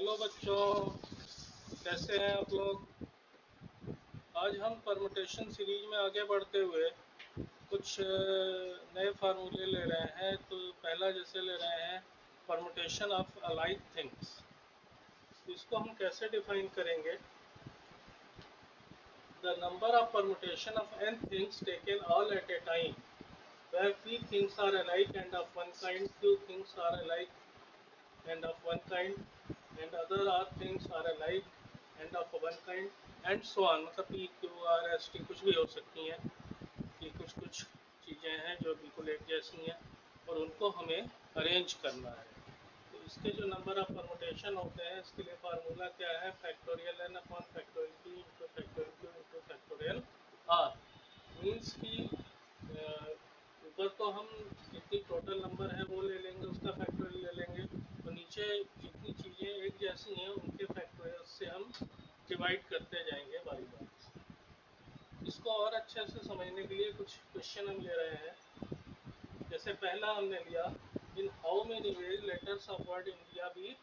Hello बच्चों, कैसे हैं आप लोग। आज हम परमुटेशन सीरीज में आगे बढ़ते हुए कुछ नए फार्मूले ले रहे हैं। तो पहला जैसे ले रहे हैं परमुटेशन ऑफ अलाइक थिंग्स। इसको हम कैसे डिफाइन करेंगे। The number of permutation of n things taken all at A time where p things are alike and of one kind, q things are alike and of one kind, and other r things are alike and of one kind and so on। मतलब p q r s t कुछ भी हो सकती हैं कि कुछ चीज़ें हैं जो बिल्कुल एक जैसी हैं और उनको हमें अरेंज करना है। तो इसके जो नंबर ऑफ परमुटेशन होते हैं इसके लिए फार्मूला क्या है, factorial n upon factorial p into factorial q into factorial r। Means की ऊपर तो हम जितनी टोटल नंबर है वो ले लेंगे, उसका फैक्टोरियल ले लेंगे, और नीचे जितनी चीज़ें एक जैसी हैं उनके फैक्टोरियल से हम डिवाइड करते जाएंगे बारी बारी। इसको और अच्छे से समझने के लिए कुछ क्वेश्चन हम ले रहे हैं। जैसे पहला हमने लिया, इन how many veg letters of word India be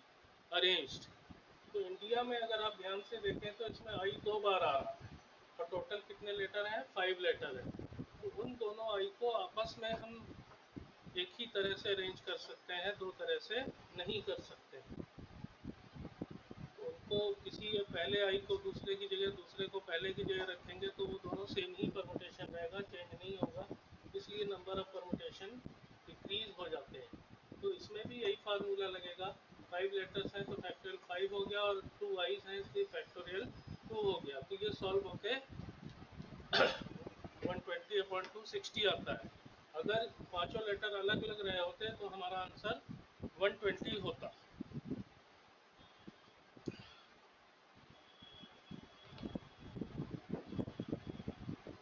arranged. तो इंडिया में अगर आप ध्यान से देखें तो इसमें आई 2 बार आ रहा है और टोटल कितने लेटर हैं, 5 लेटर है। तो उन दोनों आई को आपस में हम एक ही तरह से अरेंज कर सकते हैं, दो तरह से नहीं कर सकते। तो उनको किसी पहले आई को दूसरे की जगह, दूसरे को पहले की जगह रखेंगे तो वो दोनों सेम ही परमुटेशन रहेगा, चेंज नहीं होगा। इसलिए नंबर ऑफ परमुटेशन डिक्रीज हो जाते हैं। तो इसमें भी यही फार्मूला लगेगा। 5 लेटर्स हैं तो फैक्टोरियल 5 हो गया, और 2 आईज हैं इसलिए फैक्टोरियल 2 हो गया। तो ये सॉल्व होके 120/2 60 आता है। अगर पांचों लेटर अलग अलग रहे होते तो हमारा आंसर 120 होता।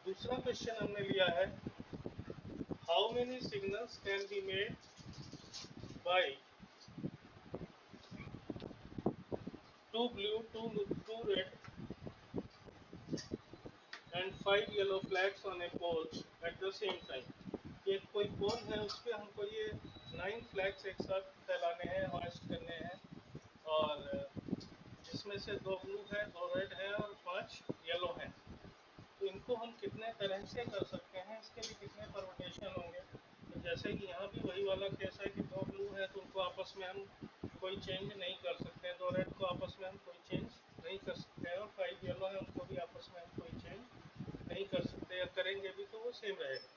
दूसरा क्वेश्चन हमने लिया है, how many signals can be made by 2 blue 2 red and 5 yellow flags on a pole at the same time. ये कोई पोल है, उस पर हमको ये 9 फ्लैग्स एक साथ फैलाने हैं, होस्ट करने हैं, और जिसमें से 2 ब्लू है, 2 रेड है और 5 येलो हैं। तो इनको हम कितने तरह से कर सकते हैं, इसके भी कितने परमुटेशन होंगे। तो जैसे कि यहाँ भी वही वाला केस है कि 2 ब्लू है तो उनको आपस में हम कोई चेंज नहीं कर सकते हैं, 2 रेड को आपस में हम कोई चेंज नहीं कर सकते हैं, और 5 येलो है उनको भी आपस में हम कोई चेंज नहीं कर सकते, या करेंगे भी तो वो सेम रहेगा।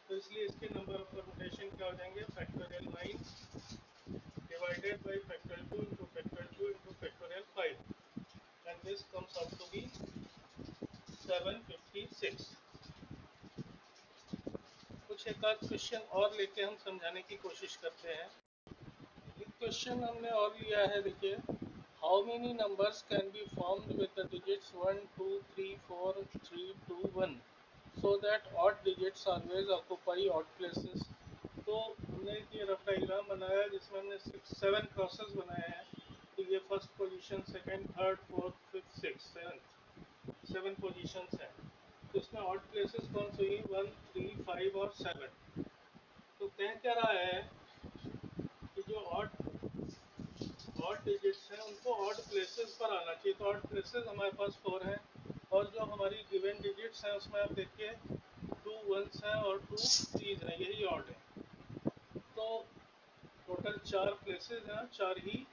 तो इसलिए इसके नंबर ऑफ परमुटेशन क्या हो जाएंगे, factorial 9 divided by factorial 2 into factorial 2 into factorial 5, and this comes out to be 756। कुछ एक आध क्वेश्चन और लेके हम समझाने की कोशिश करते हैं। एक क्वेश्चन हमने और लिया है, देखिए, how many numbers can be formed with the digits 1 2 3 4 3 2 1 so that odd digits always occupy odd places. तो हमने ये रफ डायग्राम बनाया जिसमें हमने 7 क्रॉसेस बनाए हैं। तो ये first position, second, third, fourth, fifth, six, seventh, 7 positions हैं। तो इसमें ऑड प्लेसेस कौन सी हुई, 1 3 5 और 7। तो कह क्या रहा है कि जो ऑड डिजिट्स हैं उनको ऑड प्लेसेस पर आना चाहिए। तो ऑड प्लेसेस हमारे पास 4 हैं, और जो हमारी गिवन डिजिट्स हैं उसमें आप देखिए 2 1s हैं और 2 3s हैं, यही ऑड है। तो टोटल 4 प्लेसेस हैं, 4 ही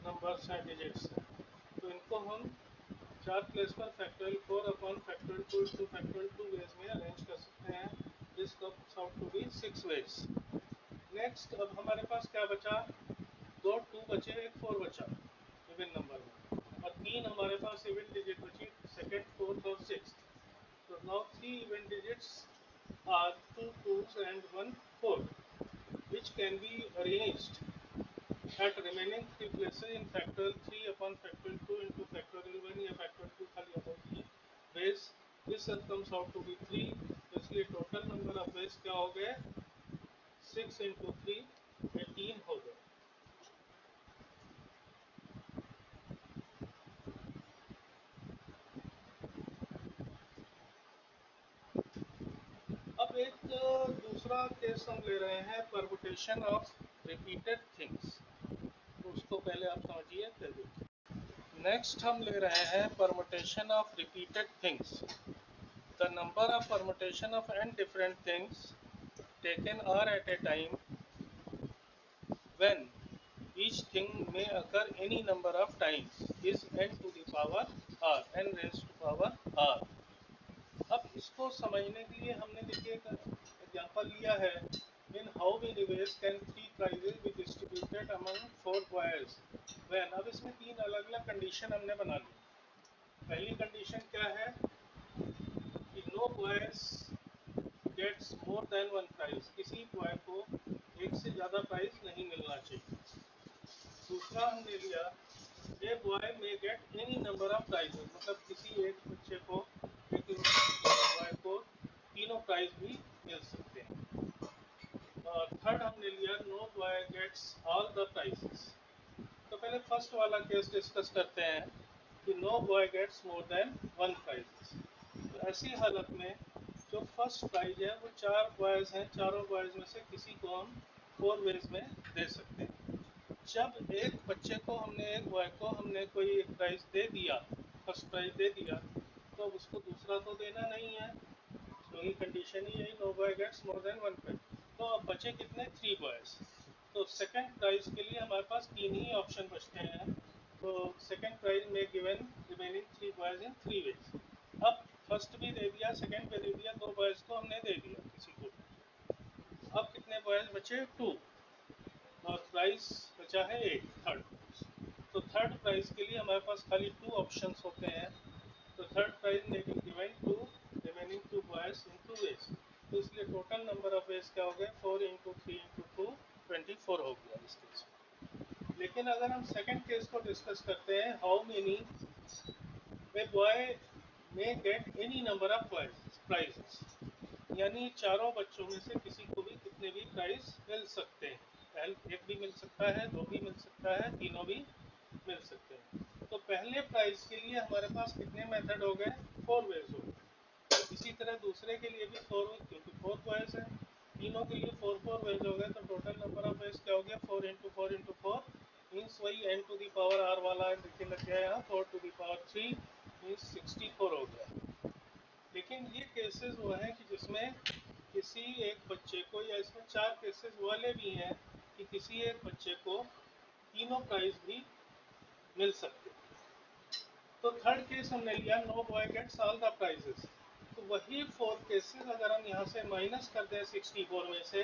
नंबर्स हैं, डिजिट्स हैं। तो इनको हम 4 प्लेस पर factorial 4 upon factorial 2 into factorial 2 ways में अरेंज कर सकते हैं। This comes out to be 6 ways. Next, अब हमारे पास क्या बचा, 2 2 बचे, एक 4 बचा इवन नंबर में, और 3 हमारे पास इवन डिजिट बची, सेकेंड, फोर्थ और सिक्स्थ। तो now 3 even digits are 2 2s and 1 4, which can be arranged at remaining 3 places in factorial 3 upon factorial 2 into factorial 1 या factorial 2 खाली about he ways। this comes out to be 3। तो इसलिए total number of ways क्या हो गए, 6 into 3 18 हो गए। अब एक दूसरा केस हम ले रहे हैं, परमुटेशन ऑफ रिपीटेड थिंग्स। तो उसको पहले आप समझिए फिर देखिए। नेक्स्ट हम ले रहे हैं permutation of repeated things. The number of permutation of n different things taken r at a time when each thing may occur any number of times is n to the power r, n raised to power r। अब इसको समझने के लिए हमने देखिए एक example लिया है। In how many ways can 3 prizes be distributed among 4 boys when. अब इसमें 3 अलग अलग कंडीशन हमने बना ली। पहली कंडीशन क्या है कि no boys gets more than one prize, किसी बॉय को एक से ज़्यादा प्राइज नहीं मिलना चाहिए। दूसरा हमने लिया a boy may get any number of prizes, मतलब किसी एक बच्चे को, एक बॉय को तीनों प्राइज भी मिल सकते हैं। और थर्ड हमने लिया no boy gets all the prizes. तो पहले फर्स्ट वाला केस डिस्कस करते हैं कि no boy gets more than one prizes. तो ऐसी हालत में जो फर्स्ट प्राइज है वो 4 बॉयज हैं, चारों बॉयज में से किसी को हम 4 वेज में दे सकते हैं। जब एक बच्चे को हमने, एक बॉय को हमने कोई एक प्राइज दे दिया, फर्स्ट प्राइज दे दिया, तो उसको दूसरा तो देना नहीं है, क्योंकि कंडीशन ही यही no boy gets more than one prize. तो अब बचे कितने, 3 बॉयज। तो सेकंड प्राइज के लिए हमारे पास 3 ही ऑप्शन बचते हैं। तो second prize may given remaining 3 boys in 3 ways. अब फर्स्ट भी दे दिया, सेकंड भी दे दिया, 2 बॉयज को हमने दे दिया किसी को। अब कितने बॉयज बचे, 2, और प्राइस बचा है 8, थर्ड। तो थर्ड प्राइस के लिए हमारे पास खाली 2 ऑप्शंस होते हैं। तो third prize may be given to remaining 2 boys in 2 ways. तो इसलिए टोटल नंबर ऑफ वेज क्या हो गए, 4 इंटू 3 इंटू 2 24 हो गया इस केस में। लेकिन अगर हम सेकंड केस को डिस्कस करते हैं, how many a boy may get any number of prizes, यानी चारों बच्चों में से किसी को भी कितने भी प्राइज मिल सकते हैं। एक भी मिल सकता है, 2 भी मिल सकता है, तीनों भी मिल सकते हैं। तो पहले प्राइज के लिए हमारे पास कितने मेथड हो गए, 4 वेज हो गए। इसी तरह दूसरे के लिए भी 4 वेज, क्योंकि 4 बॉयज है, तीनों के लिए 4 वेज हो गए। तो टोटल नंबर ऑफ वेज क्या हो गया, 4 इंटू 4 इंटू 4 मीन्स वही n to the power r वाला देखिए लग गया यहाँ, 4 टू दी पावर 3 मीन्स 64 हो गया। लेकिन ये केसेस वो हैं कि जिसमें किसी एक बच्चे को, या इसमें 4 केसेस वाले भी हैं कि किसी एक बच्चे को तीनों प्राइज भी मिल सकते हैं। तो थर्ड केस हमने लिया no boy gets all the prizes. तो वही 4 केसेस अगर हम यहाँ से माइनस कर दें 64 में से,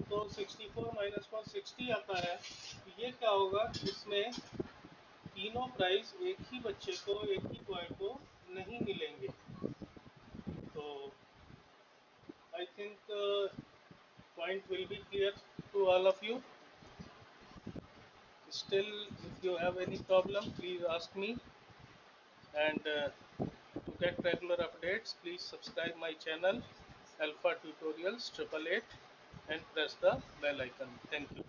तो 64 माइनस 4 60 आता है। तो ये क्या होगा, इसमें तीनों प्राइज एक ही बच्चे को, एक ही बॉय को नहीं मिलेंगे। तो I think point will be clear to all of you. Still, if you have any problem, please ask me. And to get regular updates, please subscribe my channel Alpha Tutorials 888 and press the bell icon. Thank you.